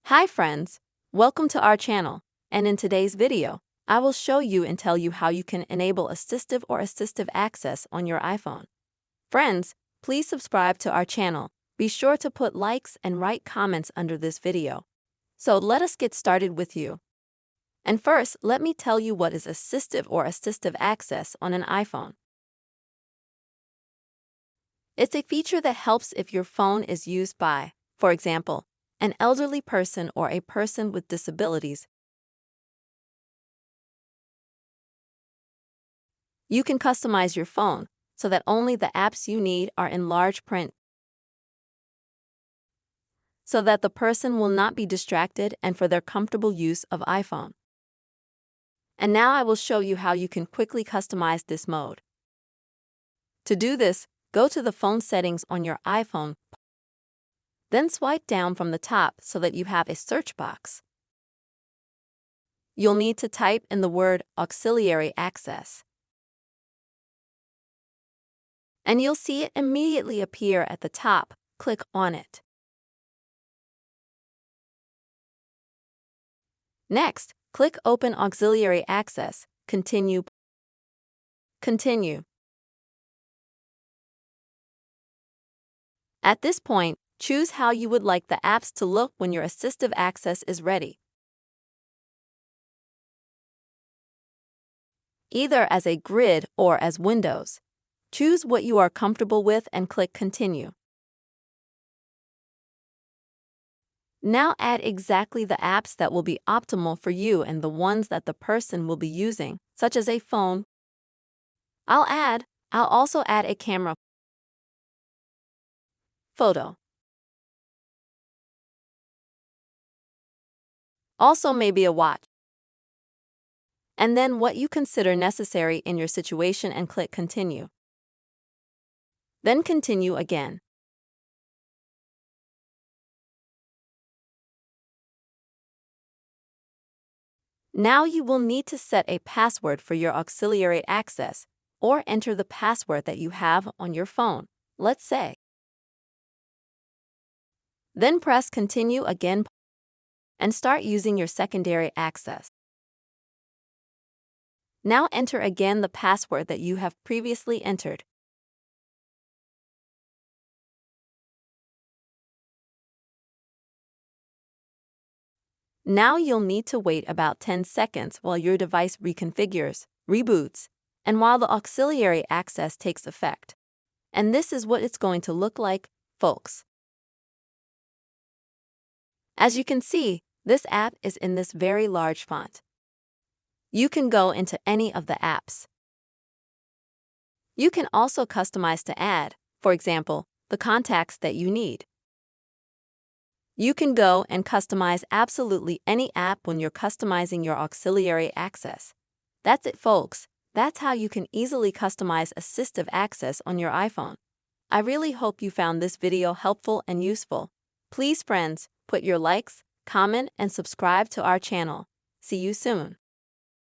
Hi friends, welcome to our channel, and in today's video, I will show you and tell you how you can enable assistive access on your iPhone. Friends, please subscribe to our channel. Be sure to put likes and write comments under this video. So let us get started with you. And first, let me tell you what is assistive access on an iPhone. It's a feature that helps if your phone is used by, for example, an elderly person or a person with disabilities. You can customize your phone so that only the apps you need are in large print, so that the person will not be distracted and for their comfortable use of iPhone. And now I will show you how you can quickly customize this mode. To do this, go to the phone settings on your iPhone, then swipe down from the top so that you have a search box. You'll need to type in the word auxiliary access, and you'll see it immediately appear at the top. Click on it. Next, click Open Auxiliary Access, Continue. At this point, choose how you would like the apps to look when your assistive access is ready, either as a grid or as windows. Choose what you are comfortable with and click Continue. Now add exactly the apps that will be optimal for you and the ones that the person will be using, such as a phone. I'll also add a camera, photo. Also maybe a watch. And then what you consider necessary in your situation and click Continue. Then continue again. Now you will need to set a password for your auxiliary access, or enter the password that you have on your phone, let's say. Then press Continue again and start using your secondary access. Now enter again the password that you have previously entered. Now you'll need to wait about 10 seconds while your device reconfigures, reboots, and while the auxiliary access takes effect. And this is what it's going to look like, folks. As you can see, this app is in this very large font. You can go into any of the apps. You can also customize to add, for example, the contacts that you need. You can go and customize absolutely any app when you're customizing your auxiliary access. That's it, folks. That's how you can easily customize assistive access on your iPhone. I really hope you found this video helpful and useful. Please, friends, put your likes, comment, and subscribe to our channel. See you soon.